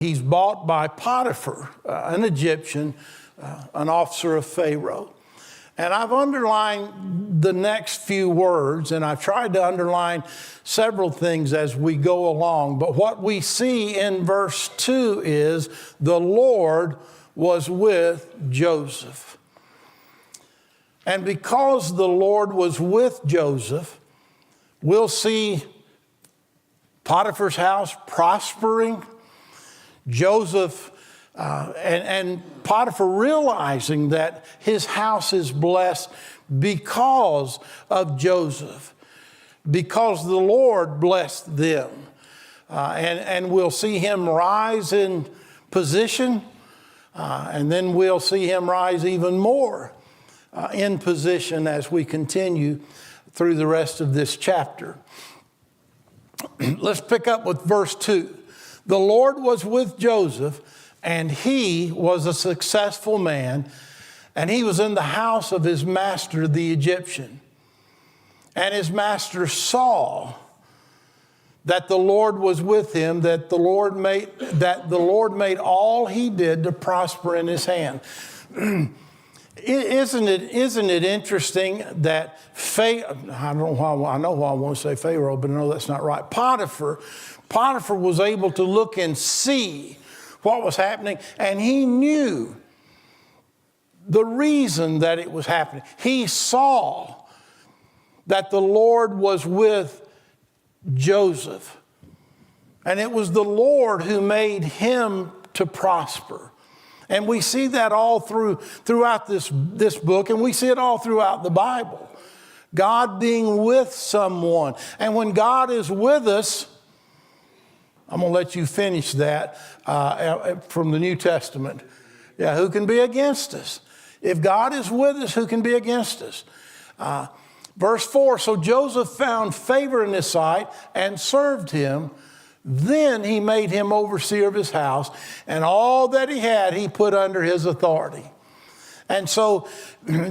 He's bought by Potiphar, an Egyptian, an officer of Pharaoh. And I've underlined the next few words, and I've tried to underline several things as we go along. But what we see in verse 2 is the Lord was with Joseph. And because the Lord was with Joseph, we'll see Potiphar's house prospering. Joseph and Potiphar realizing that his house is blessed because of Joseph, because the Lord blessed them. And we'll see him rise in position, and then we'll see him rise even more in position as we continue through the rest of this chapter. Let's pick up with verse 2. The Lord was with Joseph, and he was a successful man, and he was in the house of his master, the Egyptian. And his master saw that the Lord was with him, that the Lord made all he did to prosper in his hand. Isn't it interesting that I know why I want to say Pharaoh, but no, that's not right. Potiphar was able to look and see what was happening, and he knew the reason that it was happening. He saw that the Lord was with Joseph, and it was the Lord who made him to prosper. And we see that all throughout this book, and we see it all throughout the Bible. God being with someone. And when God is with us, I'm going to let you finish that from the New Testament. Yeah, who can be against us? If God is with us, who can be against us? Verse 4, so Joseph found favor in his sight and served him. Then he made him overseer of his house, and all that he had he put under his authority. And so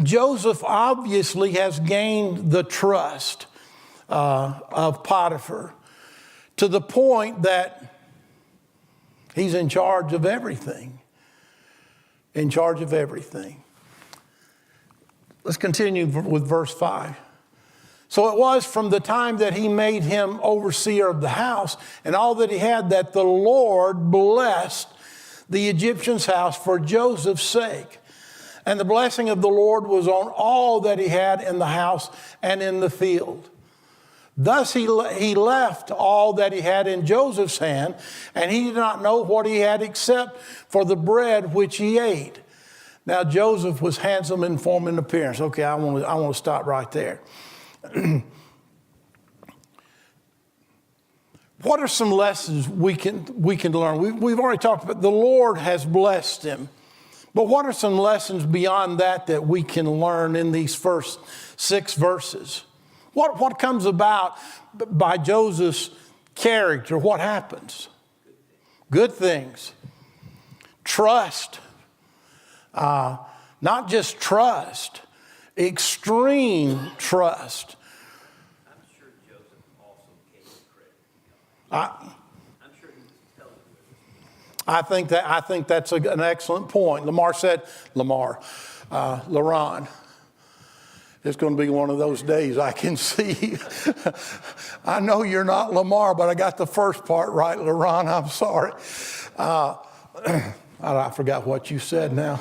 Joseph obviously has gained the trust of Potiphar to the point that he's in charge of everything. In charge of everything. Let's continue with verse 5. So it was from the time that he made him overseer of the house and all that he had that the Lord blessed the Egyptian's house for Joseph's sake. And the blessing of the Lord was on all that he had in the house and in the field. Thus he left all that he had in Joseph's hand, and he did not know what he had except for the bread which he ate. Now Joseph was handsome in form and appearance. Okay, I want to stop right there. What are some lessons we can learn? We've already talked about the Lord has blessed him. But what are some lessons beyond that we can learn in these first 6 verses? What comes about by Joseph's character? What happens? Good things. Trust. Not just trust. Extreme trust. I'm sure Joseph also gave credit. I'm sure he was telling you. I think that's an excellent point. LaRon. It's going to be one of those days I can see. I know you're not Lamar, but I got the first part right, LaRon. I'm sorry. I forgot what you said now.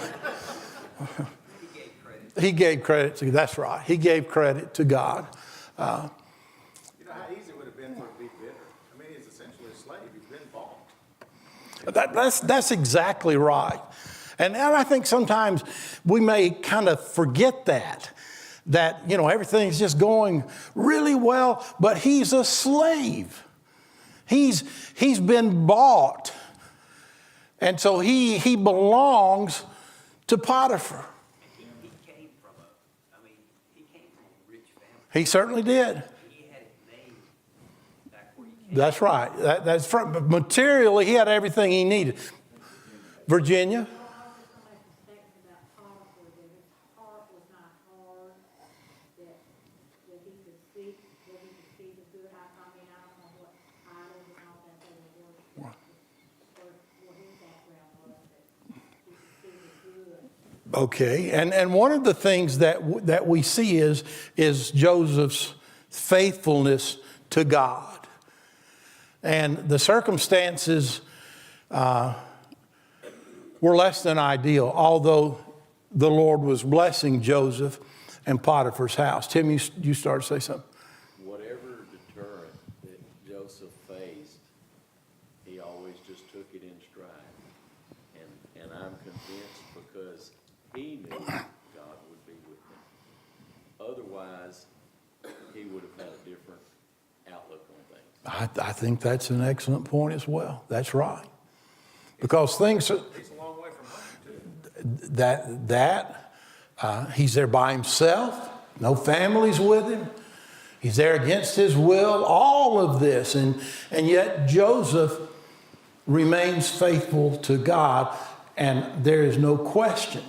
He gave credit to, that's right. He gave credit to God. You know how easy it would have been for him to be bitter. I mean, he's essentially a slave. He's been bought. That's exactly right. And I think sometimes we may kind of forget that, everything's just going really well, but he's a slave. He's been bought. And so he belongs to Potiphar. He came from a rich family. He certainly did. He had it made back where he came. That's right. That's from materially, he had everything he needed. Virginia? Okay, and one of the things that we see is Joseph's faithfulness to God. And the circumstances were less than ideal, although the Lord was blessing Joseph and Potiphar's house. Tim, you started to say something. Whatever deterrent that Joseph faced, he always just took it in stride. And I'm convinced because he knew God would be with him. Otherwise, he would have had a different outlook on things. I think that's an excellent point as well. That's right. Because things are, He's a long way from home, too. he's there by himself, no family's with him. He's there against his will, all of this. And yet Joseph remains faithful to God. And there is no question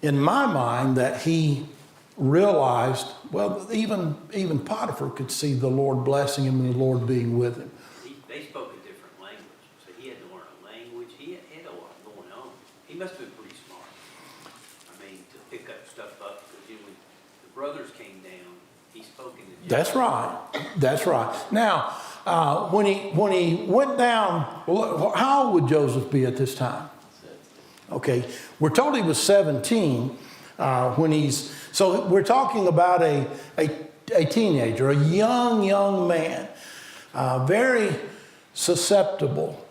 in my mind that he realized, well, even Potiphar could see the Lord blessing him and the Lord being with him. They spoke a different language, so he had to learn a language. He had a lot going on. He must have been pretty smart. I mean, to pick up stuff up, because when the brothers came down, he spoke in the That's right. That's right. Now, when he went down, how old would Joseph be at this time? Okay, we're told he was 17 when he's. So we're talking about a teenager, a young man, very susceptible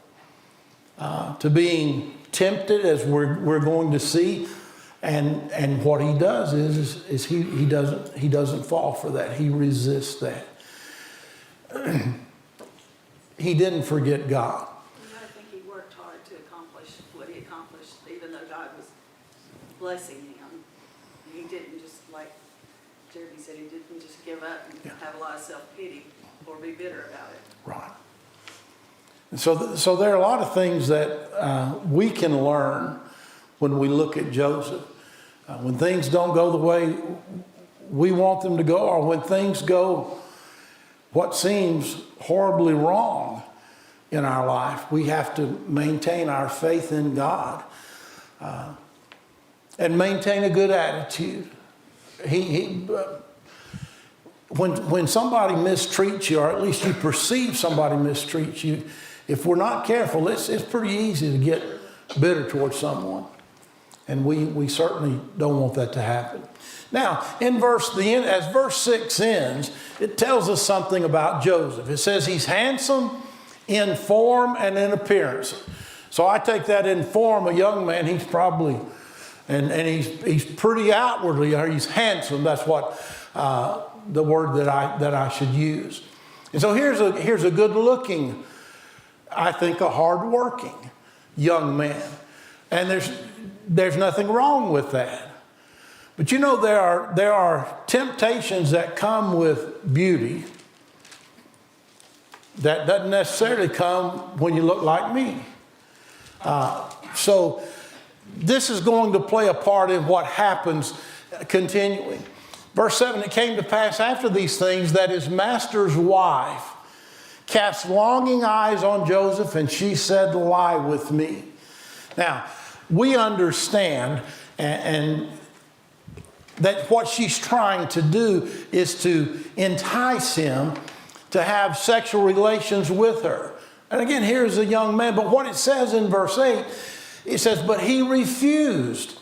to being tempted, as we're going to see. And what he does is he doesn't fall for that. He resists that. He didn't forget God. I think he worked hard to accomplish what he accomplished, even though God was blessing him. He didn't just, like Jeremy said, he didn't just give up and have a lot of self-pity or be bitter about it. Right. And so there are a lot of things that we can learn when we look at Joseph. When things don't go the way we want them to go, or when things go what seems horribly wrong in our life, we have to maintain our faith in God and maintain a good attitude. When somebody mistreats you, or at least you perceive somebody mistreats you, if we're not careful, it's pretty easy to get bitter towards someone. And we certainly don't want that to happen. Now, as verse 6 ends, it tells us something about Joseph. It says he's handsome in form and in appearance. So I take that in form, a young man, he's probably, and he's pretty outwardly, or he's handsome. That's what the word that I should use. And so here's a good-looking, I think, a hard-working young man. And there's nothing wrong with that. But you know, there are temptations that come with beauty that doesn't necessarily come when you look like me. So this is going to play a part in what happens continuing. Verse 7, it came to pass after these things that his master's wife cast longing eyes on Joseph, and she said, "Lie with me." Now, we understand and that what she's trying to do is to entice him to have sexual relations with her. And again, here's a young man. But what it says in verse 8, it says, "But he refused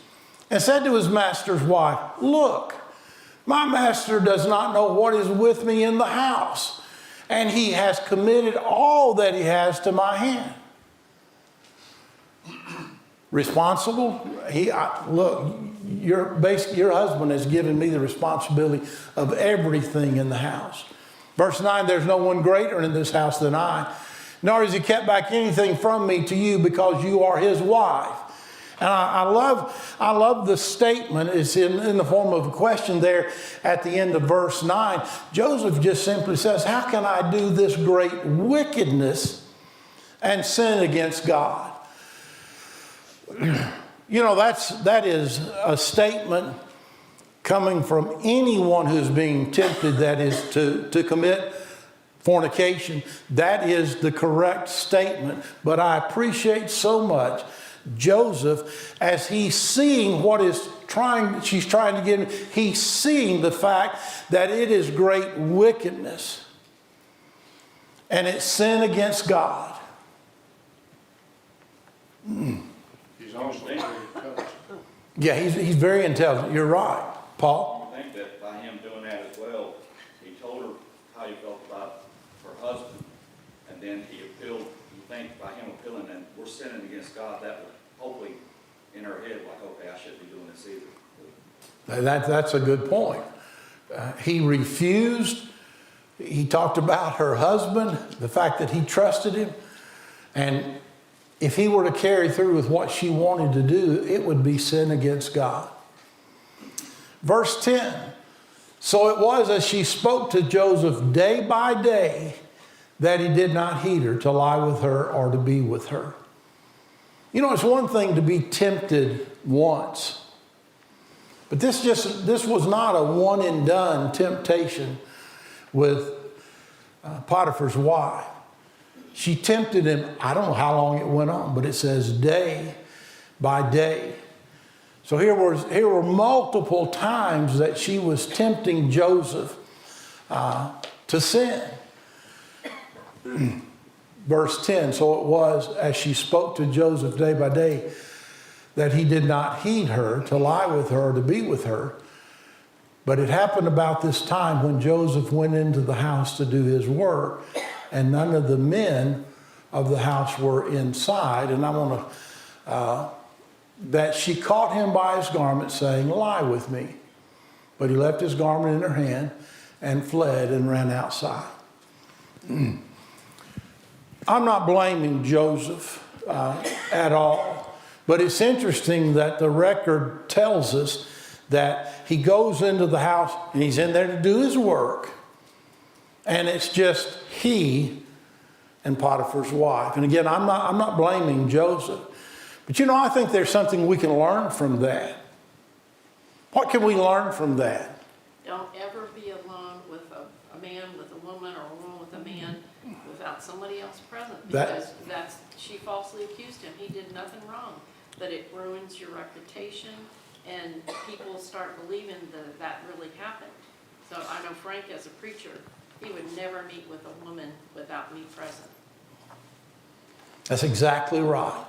and said to his master's wife, 'Look, my master does not know what is with me in the house, and he has committed all that he has to my hand.'" Responsible? Look, your husband has given me the responsibility of everything in the house. Verse 9, "There's no one greater in this house than I, nor has he kept back anything from me to you, because you are his wife." And I love the statement. It's in the form of a question there at the end of verse 9. Joseph just simply says, "How can I do this great wickedness and sin against God?" You know, that is a statement coming from anyone who's being tempted, that is to commit fornication. That is the correct statement. But I appreciate so much Joseph as he's seeing she's trying to get him. He's seeing the fact that it is great wickedness and it's sin against God. He's also very intelligent. Yeah, he's very intelligent. You're right, Paul. I think that by him doing that as well, he told her how he felt about her husband, and then he appealed. You think by him appealing and we're sinning against God, that would hopefully in her head like, okay, I shouldn't be doing this either. That's a good point. He refused. He talked about her husband, the fact that he trusted him, and if he were to carry through with what she wanted to do, it would be sin against God. Verse 10, so it was as she spoke to Joseph day by day that he did not heed her to lie with her or to be with her. You know, it's one thing to be tempted once, but this was not a one and done temptation with Potiphar's wife. She tempted him, I don't know how long it went on, but it says day by day. So here were multiple times that she was tempting Joseph to sin. Verse 10, so it was as she spoke to Joseph day by day that he did not heed her to lie with her or to be with her. But it happened about this time when Joseph went into the house to do his work, and none of the men of the house were inside. And I want to, that she caught him by his garment, saying, lie with me. But he left his garment in her hand and fled and ran outside. I'm not blaming Joseph at all, but it's interesting that the record tells us that he goes into the house and he's in there to do his work, and it's just he and Potiphar's wife. And again, I'm not blaming Joseph, but you know, I think there's something we can learn from that. What can we learn from that? Don't ever be alone with a man with a woman or a woman with a man without somebody else present, because she falsely accused him. He did nothing wrong, but it ruins your reputation, and people start believing that really happened. So I know Frank, as a preacher, he would never meet with a woman without me present. That's exactly right.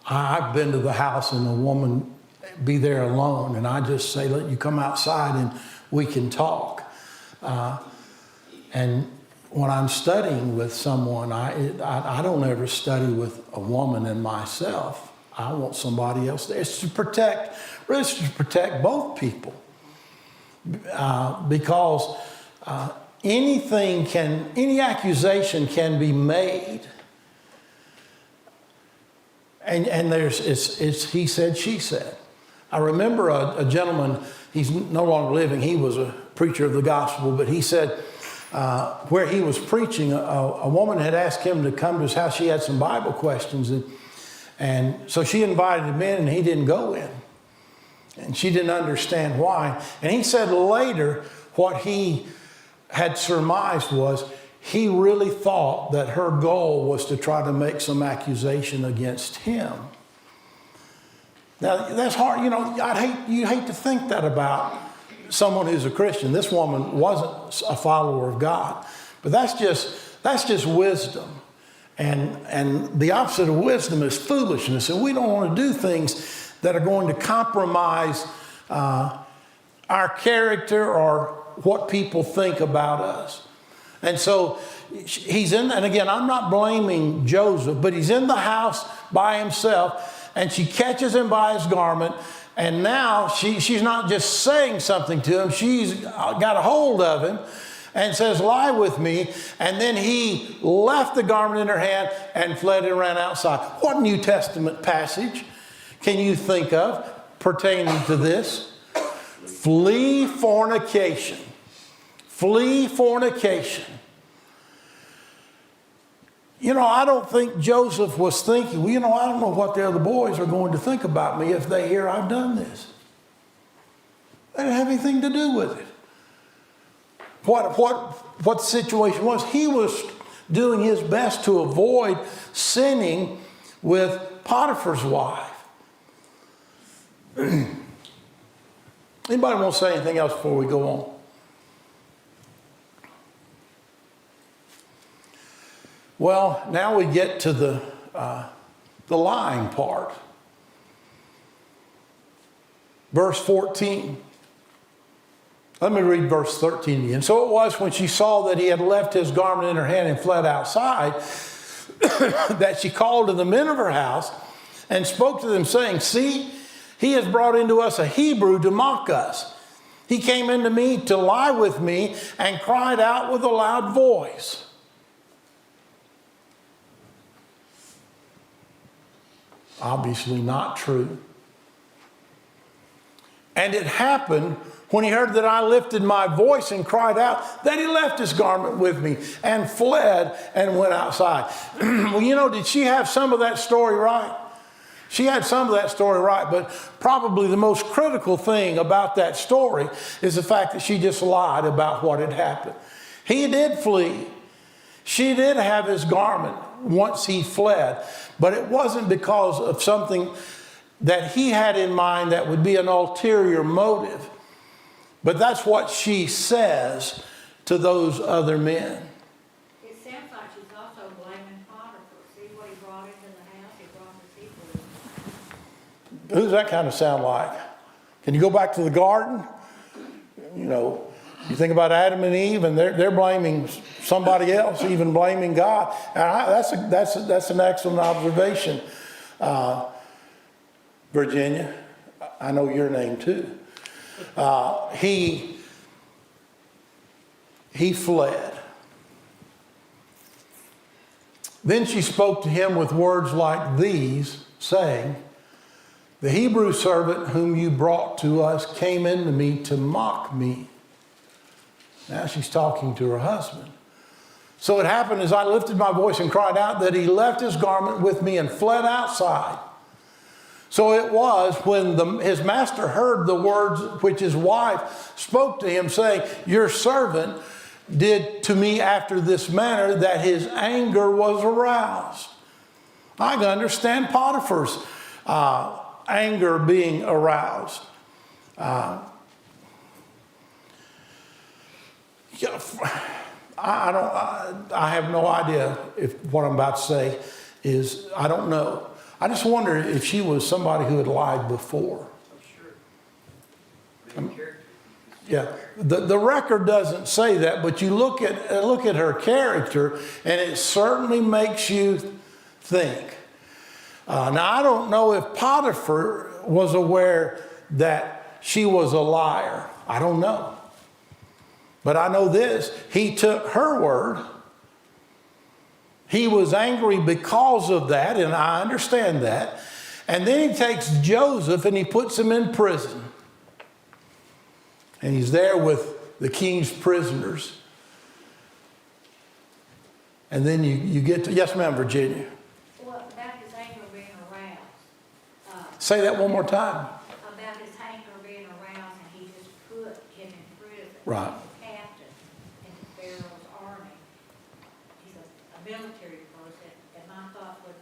I've been to the house and a woman be there alone, and I just say, let you come outside and we can talk. And when I'm studying with someone, I don't ever study with a woman and myself. I want somebody else there. It's to protect both people. Because any accusation can be made. And it's he said, she said. I remember a gentleman, he's no longer living, he was a preacher of the gospel, but he said where he was preaching, a woman had asked him to come to his house. She had some Bible questions, and so she invited him in, and he didn't go in. And she didn't understand why. And he said later what he had surmised was he really thought that her goal was to try to make some accusation against him. Now, that's hard. You know, you hate to think that about someone who's a Christian. This woman wasn't a follower of God. But that's just wisdom. And the opposite of wisdom is foolishness. And we don't want to do things that are going to compromise our character or what people think about us. And so he's in, and again, I'm not blaming Joseph, but he's in the house by himself, and she catches him by his garment, and now she's not just saying something to him, she's got a hold of him and says, lie with me. And then he left the garment in her hand and fled and ran outside. What New Testament passage can you think of pertaining to this? Flee fornication. Flee fornication. You know, I don't think Joseph was thinking, well, you know, I don't know what the other boys are going to think about me if they hear I've done this. They didn't have anything to do with it. What the situation was, he was doing his best to avoid sinning with Potiphar's wife. Anybody want to say anything else before we go on? Well, now we get to the lying part. Verse 14. Let me read verse 13 again. So it was when she saw that he had left his garment in her hand and fled outside, that she called to the men of her house and spoke to them, saying, see, he has brought into us a Hebrew to mock us. He came into me to lie with me and cried out with a loud voice. Obviously not true. And it happened when he heard that I lifted my voice and cried out, that he left his garment with me and fled and went outside. Well, you know, did she have some of that story right? She had some of that story right, but probably the most critical thing about that story is the fact that she just lied about what had happened. He did flee. She did have his garment once he fled, but it wasn't because of something that he had in mind that would be an ulterior motive. But that's what she says to those other men. It sounds like she's also blaming Potiphar. See what he brought into the house? He brought the people. Who does that kind of sound like? Can you go back to the garden? You know, you think about Adam and Eve, and they're blaming somebody else, even blaming God. And that's an excellent observation, Virginia. I know your name too. He fled. Then she spoke to him with words like these, saying, the Hebrew servant whom you brought to us came into me to mock me. Now she's talking to her husband. So it happened as I lifted my voice and cried out that he left his garment with me and fled outside. So it was when his master heard the words which his wife spoke to him, saying, your servant did to me after this manner, that his anger was aroused. I can understand Potiphar's anger being aroused. I have no idea if what I'm about to say is, I don't know. I just wonder if she was somebody who had lied before. Main character. Yeah, the record doesn't say that, but you look at her character, and it certainly makes you think. Now, I don't know if Potiphar was aware that she was a liar. I don't know. But I know this, he took her word. He was angry because of that, and I understand that. And then he takes Joseph and he puts him in prison. And he's there with the king's prisoners. And then you get to, yes ma'am, Virginia. Well, about his anger being aroused. Say that one more time. About his anger being aroused, and he just put him in prison. Right. He's a captain in Pharaoh's army. He's a military person, and my thought was,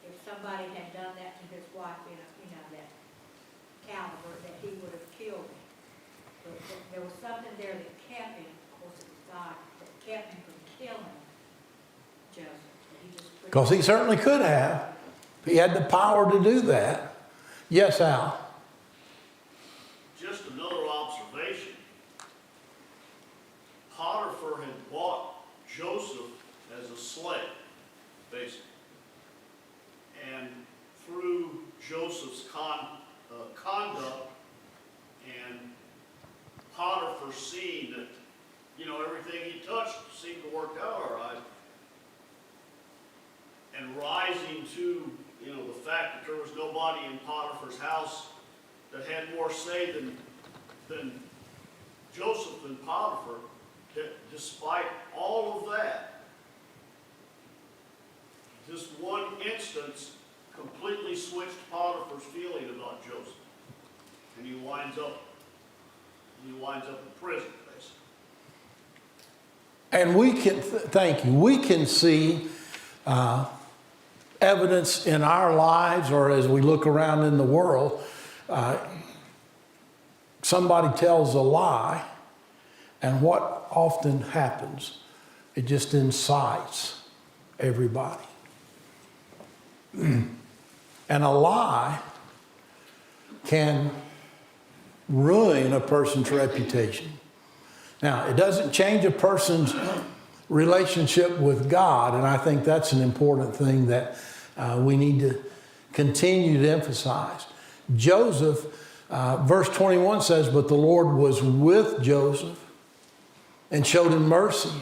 if somebody had done that to his wife, that caliber, that he would have killed him. But there was something there that kept him, of course it was God, that kept him from killing Joseph. Because he certainly could have. He had the power to do that. Yes, Al. Just another observation. Potiphar had bought Joseph as a slave, basically. And through Joseph's conduct and Potiphar seeing that, everything he touched seemed to work out all right, and rising to, the fact that there was nobody in Potiphar's house that had more say than Joseph and Potiphar, that despite all of that, this one instance completely switched Potiphar's feeling about Joseph. And he winds up in prison, basically. And we can, thank you, we can see evidence in our lives or as we look around in the world. Somebody tells a lie, and what often happens? It just incites everybody. And a lie can ruin a person's reputation. Now, it doesn't change a person's relationship with God, and I think that's an important thing that we need to continue to emphasize. Joseph, verse 21 says, but the Lord was with Joseph and showed him mercy,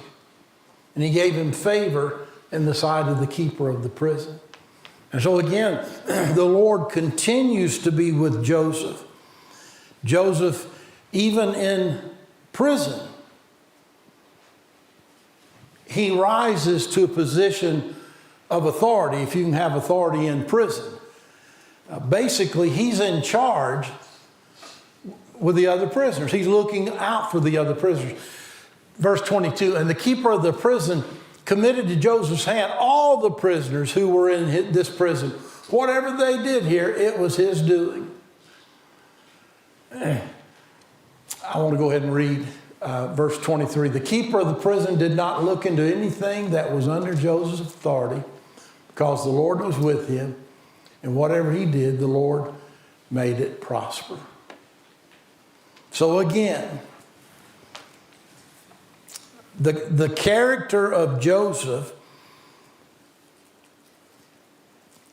and he gave him favor in the sight of the keeper of the prison. And so again, the Lord continues to be with Joseph. Joseph, even in prison, he rises to a position of authority, if you can have authority in prison. Basically, he's in charge with the other prisoners. He's looking out for the other prisoners. Verse 22, and the keeper of the prison committed to Joseph's hand all the prisoners who were in this prison. Whatever they did here, it was his doing. I want to go ahead and read verse 23. The keeper of the prison did not look into anything that was under Joseph's authority, because the Lord was with him, and whatever he did, the Lord made it prosper. So again, the character of Joseph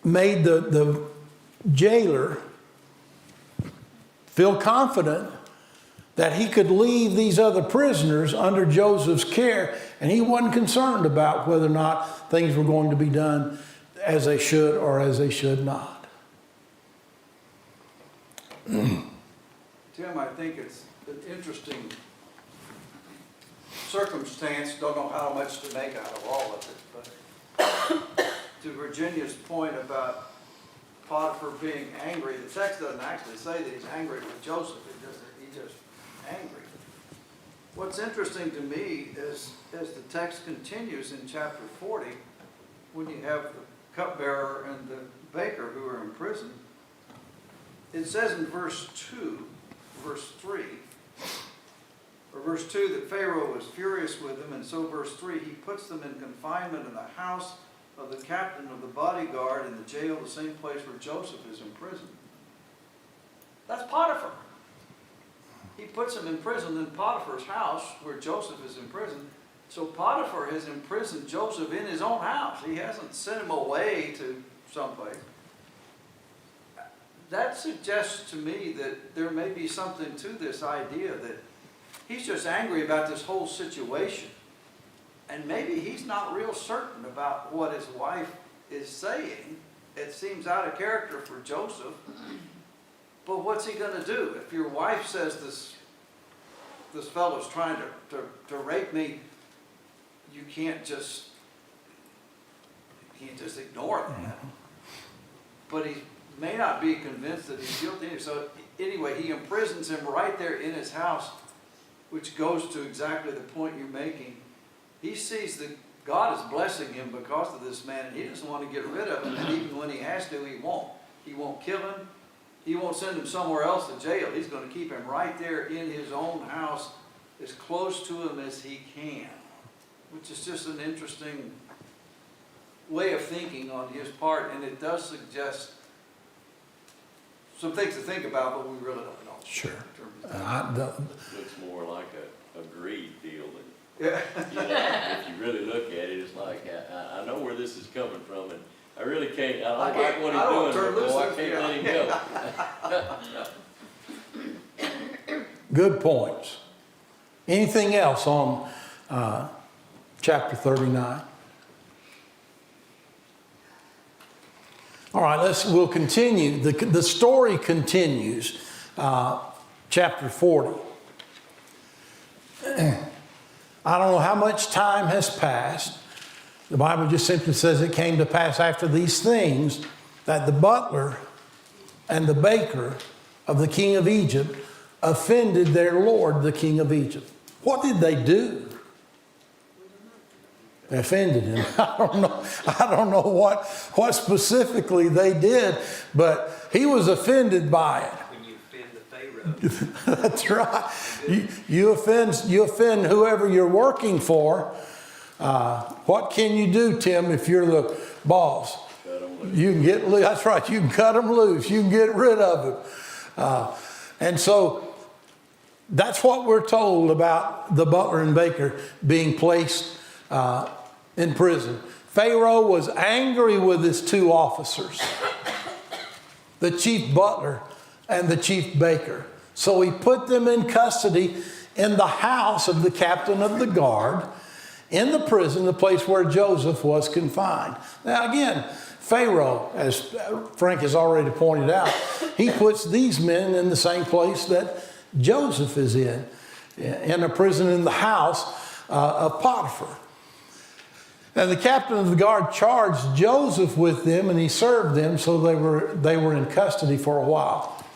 made the jailer feel confident that he could leave these other prisoners under Joseph's care, and he wasn't concerned about whether or not things were going to be done as they should or as they should not. Tim, I think it's an interesting circumstance. Don't know how much to make out of all of it, but to Virginia's point about Potiphar being angry, the text doesn't actually say that he's angry with Joseph. He's just angry. What's interesting to me is as the text continues in chapter 40, when you have the cupbearer and the baker who are in prison, it says in verse 3, that Pharaoh was furious with them, and so verse 3, he puts them in confinement in the house of the captain of the bodyguard in the jail, the same place where Joseph is in prison. That's Potiphar. He puts him in prison in Potiphar's house where Joseph is in prison. So Potiphar has imprisoned Joseph in his own house. He hasn't sent him away to someplace. That suggests to me that there may be something to this idea that he's just angry about this whole situation. And maybe he's not real certain about what his wife is saying. It seems out of character for Joseph. But what's he going to do? If your wife says this fellow's trying to rape me, you can't just ignore that. But he may not be convinced that he's guilty. So anyway, he imprisons him right there in his house, which goes to exactly the point you're making. He sees that God is blessing him because of this man, and he doesn't want to get rid of him. And even when he has to, he won't. He won't kill him. He won't send him somewhere else to jail. He's going to keep him right there in his own house, as close to him as he can, which is just an interesting way of thinking on his part, and it does suggest some things to think about, but we really don't know. Sure. Looks more like a greed deal than, Yeah. if you really look at it, it's like, I know where this is coming from, and I really can't, I don't like what he's doing, but boy, I can't let him go. Good points. Anything else on chapter 39? All right, we'll continue. The story continues. Chapter 40. I don't know how much time has passed. The Bible just simply says it came to pass after these things that the butler and the baker of the king of Egypt offended their lord, the king of Egypt. What did they do? They offended him. I don't know what specifically they did, but he was offended by it. When you offend the Pharaoh. That's right. You offend whoever you're working for. What can you do, Tim, if you're the boss? You can get loose. That's right. You can cut them loose. You can get rid of them. And so that's what we're told about the butler and baker being placed in prison. Pharaoh was angry with his two officers, the chief butler and the chief baker. So he put them in custody in the house of the captain of the guard, in the prison, the place where Joseph was confined. Now again, Pharaoh, as Frank has already pointed out, he puts these men in the same place that Joseph is in a prison in the house of Potiphar. And the captain of the guard charged Joseph with them, and he served them, so they were in custody for a while.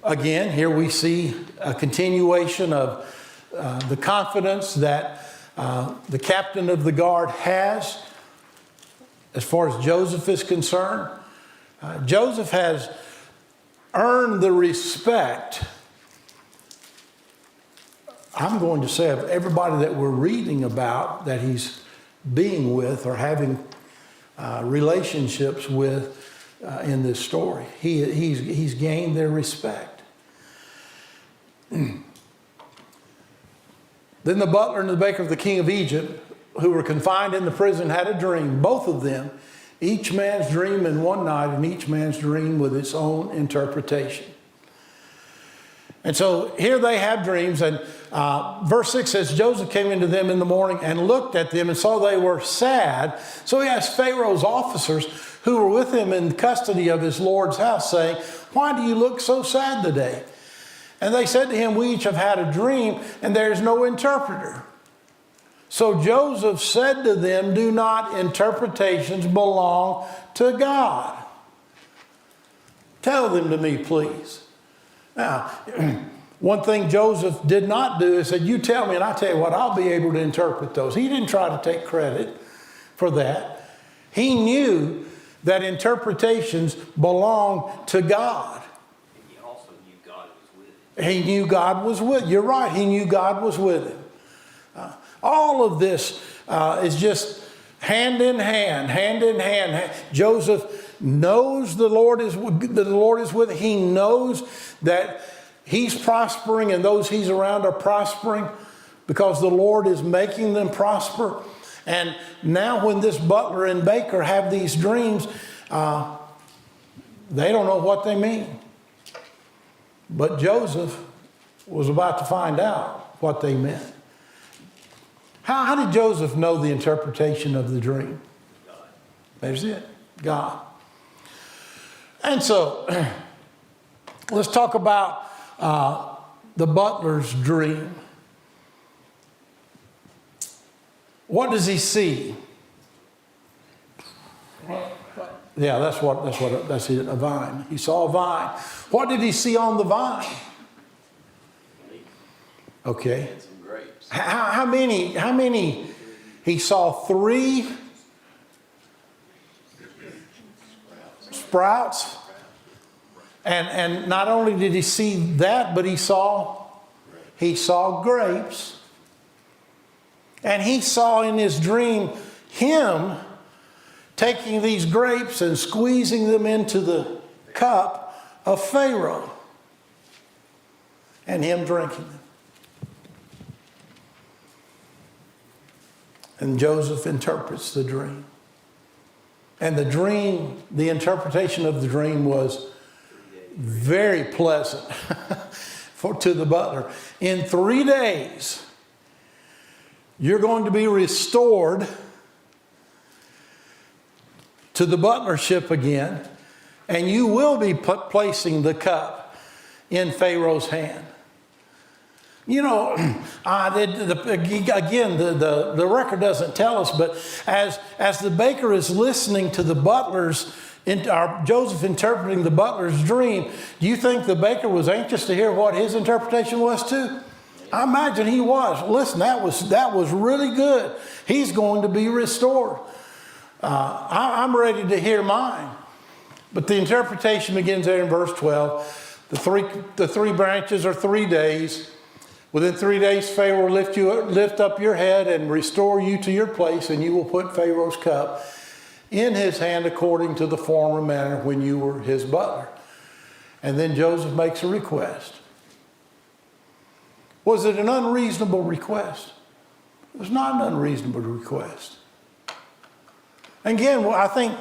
Again, here we see a continuation of the confidence that the captain of the guard has as far as Joseph is concerned. Joseph has earned the respect, I'm going to say, of everybody that we're reading about that he's being with or having relationships with in this story. He's gained their respect. Then the butler and the baker of the king of Egypt, who were confined in the prison, had a dream. Both of them, each man's dream in one night, and each man's dream with its own interpretation. And so here they have dreams, and verse 6 says, Joseph came into them in the morning and looked at them and saw they were sad. So he asked Pharaoh's officers who were with him in custody of his Lord's house, saying, why do you look so sad today? And they said to him, we each have had a dream, and there is no interpreter. So Joseph said to them, do not interpretations belong to God? Tell them to me, please. Now, one thing Joseph did not do is said, you tell me, and I tell you what, I'll be able to interpret those. He didn't try to take credit for that. He knew that interpretations belong to God. And he also knew God was with him. He knew God was with him. You're right, he knew God was with him. All of this is just hand in hand, hand in hand. Joseph knows the Lord is with him. He knows that he's prospering and those he's around are prospering because the Lord is making them prosper. And now when this butler and baker have these dreams, they don't know what they mean. But Joseph was about to find out what they meant. How did Joseph know the interpretation of the dream? God. There's it, God. And so, let's talk about the butler's dream. What does he see? Yeah, that's it, a vine. He saw a vine. What did he see on the vine? Okay. And some grapes. How many? He saw 3 sprouts. And not only did he see that, but he saw grapes. And he saw in his dream him taking these grapes and squeezing them into the cup of Pharaoh and him drinking them. And Joseph interprets the dream. And the interpretation of the dream was very pleasant to the butler. In 3 days, you're going to be restored to the butlership again, and you will be placing the cup in Pharaoh's hand. You know, again, the record doesn't tell us, but as the baker is listening to the butler's, Joseph interpreting the butler's dream, do you think the baker was anxious to hear what his interpretation was too? I imagine he was. Listen, that was really good. He's going to be restored. I'm ready to hear mine. But the interpretation begins there in verse 12. The three branches are 3 days. Within 3 days, Pharaoh will lift up your head and restore you to your place, and you will put Pharaoh's cup in his hand according to the former manner when you were his butler. And then Joseph makes a request. Was it an unreasonable request? It was not an unreasonable request. Again, I think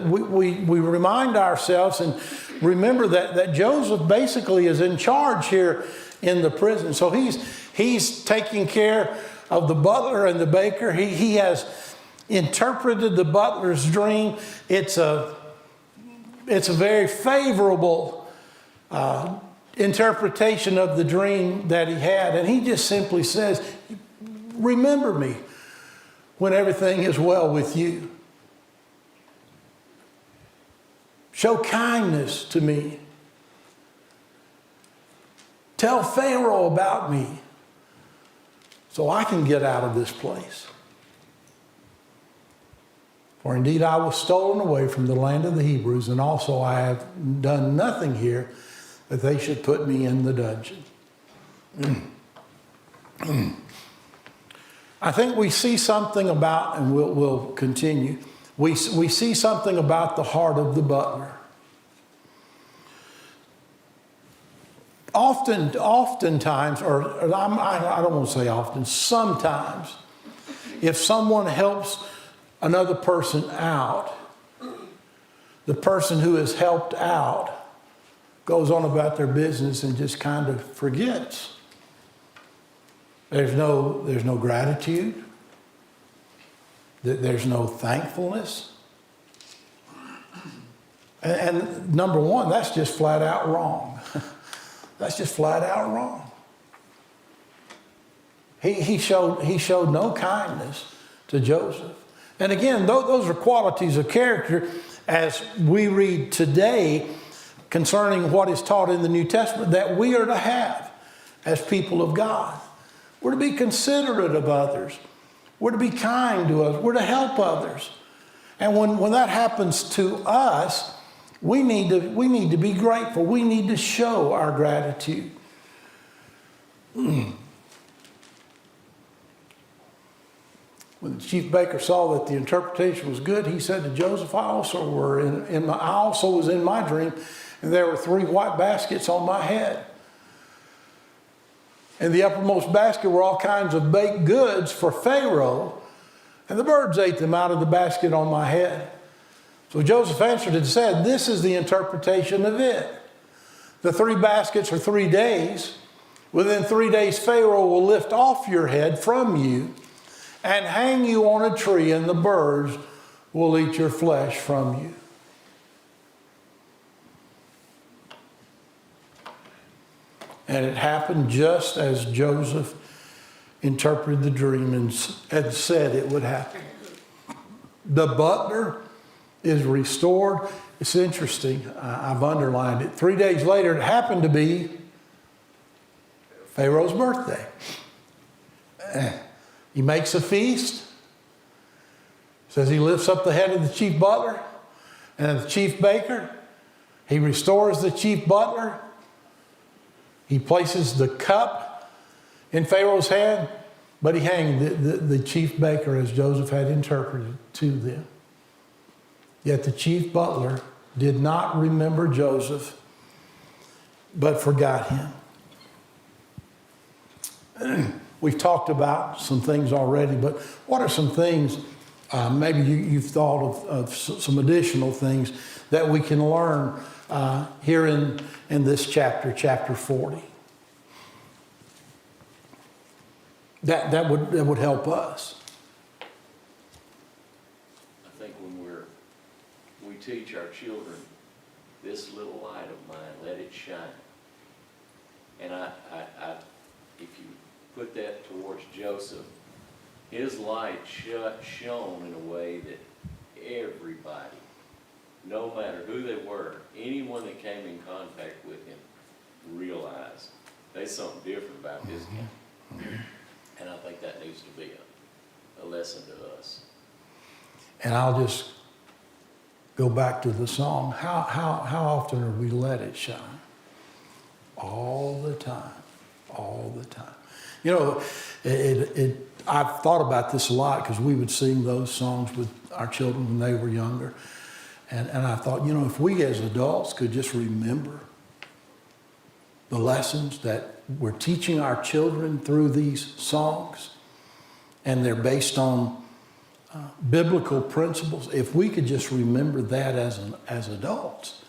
we remind ourselves and remember that Joseph basically is in charge here in the prison. So he's taking care of the butler and the baker. He has interpreted the butler's dream. It's a very favorable interpretation of the dream that he had. And he just simply says, remember me when everything is well with you. Show kindness to me. Tell Pharaoh about me so I can get out of this place. For indeed I was stolen away from the land of the Hebrews, and also I have done nothing here that they should put me in the dungeon. I think we see something about, and we'll continue, we see something about the heart of the butler. Oftentimes, or I don't want to say often, sometimes, if someone helps another person out, the person who is helped out goes on about their business and just kind of forgets. There's no gratitude. There's no thankfulness. And number one, that's just flat out wrong. That's just flat out wrong. He showed no kindness to Joseph. And again, those are qualities of character as we read today concerning what is taught in the New Testament that we are to have as people of God. We're to be considerate of others. We're to be kind to others. We're to help others. And when that happens to us, we need to be grateful. We need to show our gratitude. When the chief baker saw that the interpretation was good, he said to Joseph, I also was in my dream, and there were 3 white baskets on my head. In the uppermost basket were all kinds of baked goods for Pharaoh, and the birds ate them out of the basket on my head. So Joseph answered and said, this is the interpretation of it. The 3 baskets are 3 days. Within 3 days, Pharaoh will lift off your head from you and hang you on a tree, and the birds will eat your flesh from you. And it happened just as Joseph interpreted the dream and said it would happen. The butler is restored. It's interesting. I've underlined it. 3 days later, it happened to be Pharaoh's birthday. He makes a feast. Says he lifts up the head of the chief butler and the chief baker. He restores the chief butler. He places the cup in Pharaoh's hand, but he hanged the chief baker as Joseph had interpreted to them. Yet the chief butler did not remember Joseph, but forgot him. We've talked about some things already, but what are some things, maybe you've thought of some additional things that we can learn here in this chapter 40? That would help us. I think when we teach our children, this little light of mine, let it shine. And if you put that towards Joseph, his light shone in a way that everybody, no matter who they were, anyone that came in contact with him, realized there's something different about this guy. And I think that needs to be a lesson to us. And I'll just go back to the song. How often are we let it shine? All the time. All the time. You know, I've thought about this a lot because we would sing those songs with our children when they were younger. And I thought, you know, if we as adults could just remember the lessons that we're teaching our children through these songs, and they're based on biblical principles, if we could just remember that as adults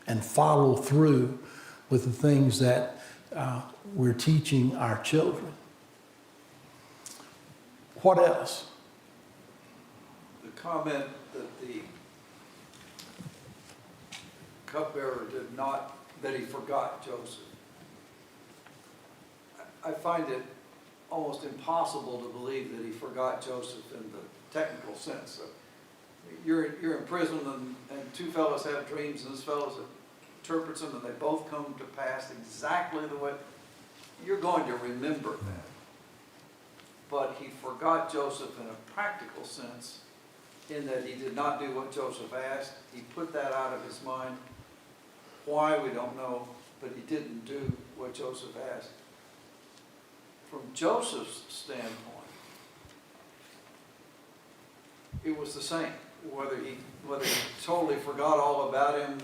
and follow through with the things that we're teaching our children. What else? The comment that the cupbearer did not, that he forgot Joseph. I find it almost impossible to believe that he forgot Joseph in the technical sense. So you're in prison and two fellows have dreams and this fellow interprets them and they both come to pass exactly the way you're going to remember that. But he forgot Joseph in a practical sense in that he did not do what Joseph asked. He put that out of his mind. Why, we don't know, but he didn't do what Joseph asked. From Joseph's standpoint, it was the same. Whether he totally forgot all about him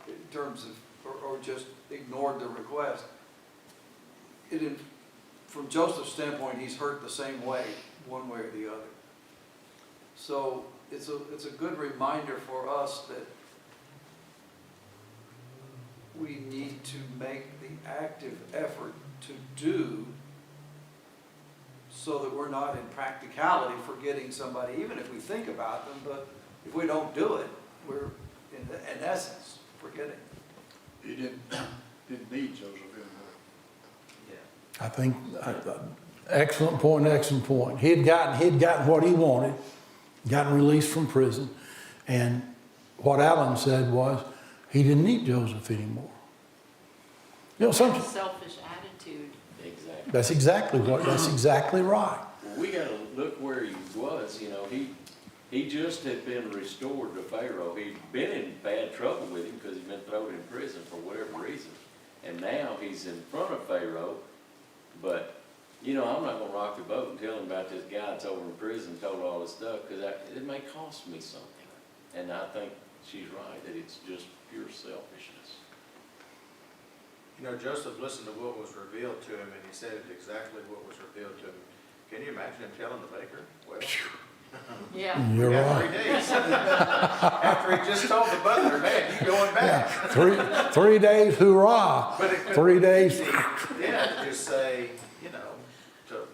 in terms of, or just ignored the request. From Joseph's standpoint, he's hurt the same way, one way or the other. So it's a good reminder for us that we need to make the active effort to do so that we're not in practicality forgetting somebody, even if we think about them, but if we don't do it, we're in essence forgetting. He didn't need Joseph anymore. Yeah. I think, excellent point, excellent point. He'd gotten what he wanted, gotten released from prison, and what Alan said was, he didn't need Joseph anymore. You know, Selfish attitude. Exactly. that's exactly right. Well, we gotta look where he was, you know, he just had been restored to Pharaoh. He'd been in bad trouble with him because he'd been thrown in prison for whatever reason. And now he's in front of Pharaoh, but, you know, I'm not gonna rock the boat and tell him about this guy that's over in prison, told all this stuff, because it may cost me something. And I think she's right, that it's just pure selfishness. You know, Joseph listened to what was revealed to him, and he said exactly what was revealed to him. Can you imagine him telling the baker? Well, Yeah. You're we got right. 3 days. After he just told the butler, man, you going back. 3 days, hoorah. But it could 3 days. Yeah, just say, you know, to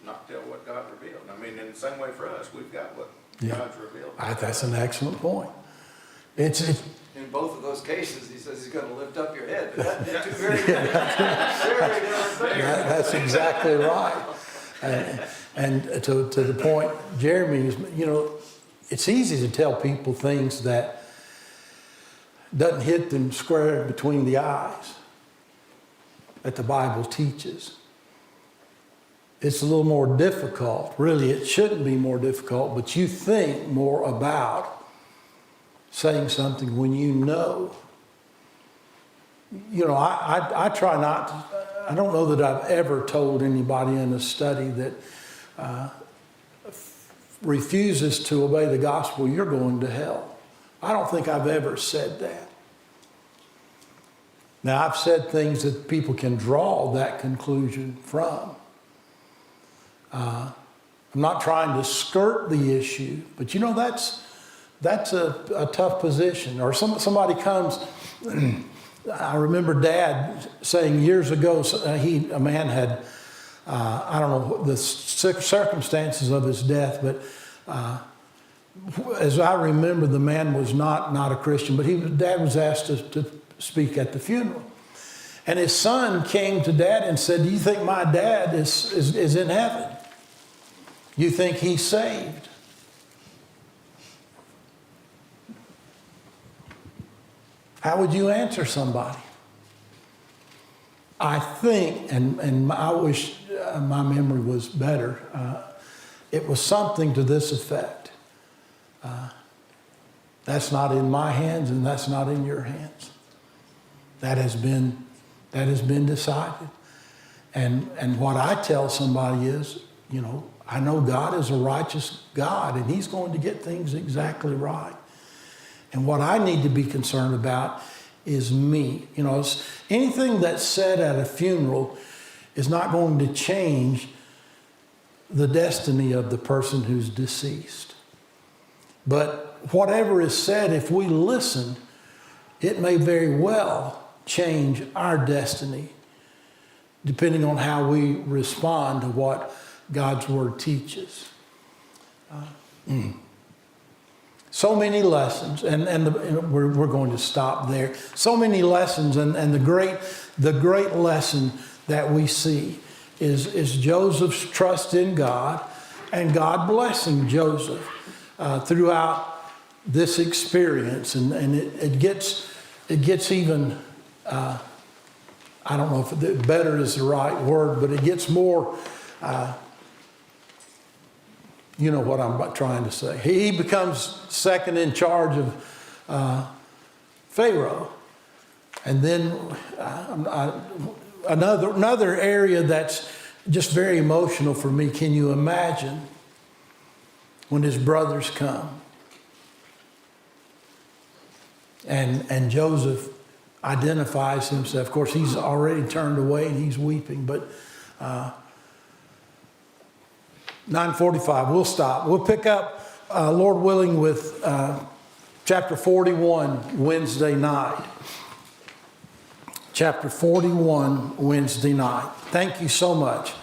not tell what God revealed. I mean, in the same way for us, we've got what Yeah. God's revealed. That's an excellent point. It's In both of those cases, he says he's going to lift up your head. But that's two very different things. that's exactly right. And to the point, Jeremy is, you know, it's easy to tell people things that doesn't hit them square between the eyes that the Bible teaches. It's a little more difficult. Really, it shouldn't be more difficult, but you think more about saying something when you know. You know, I try not to, I don't know that I've ever told anybody in a study that refuses to obey the gospel, you're going to hell. I don't think I've ever said that. Now, I've said things that people can draw that conclusion from. I'm not trying to skirt the issue, but you know, that's a tough position. Or somebody comes, I remember Dad saying years ago, a man had, I don't know the circumstances of his death, but as I remember, the man was not a Christian, but Dad was asked to speak at the funeral. And his son came to Dad and said, "Do you think my dad is in heaven? You think he's saved?" How would you answer somebody? I think, and I wish my memory was better, it was something to this effect. That's not in my hands and that's not in your hands. That has been decided. And what I tell somebody is, you know, I know God is a righteous God and he's going to get things exactly right. And what I need to be concerned about is me. You know, anything that's said at a funeral is not going to change the destiny of the person who's deceased. But whatever is said, if we listen, it may very well change our destiny, depending on how we respond to what God's Word teaches. So many lessons, and we're going to stop there. So many lessons, and the great lesson that we see is Joseph's trust in God, and God blessing Joseph throughout this experience, and it gets even. I don't know if better is the right word, but it gets more. You know what I'm trying to say. He becomes second in charge of Pharaoh. And then another area that's just very emotional for me. Can you imagine when his brothers come? And Joseph identifies himself. Of course, he's already turned away and he's weeping, but 9:45, we'll stop. We'll pick up, Lord willing, with chapter 41 Wednesday night. Chapter 41 Wednesday night. Thank you so much.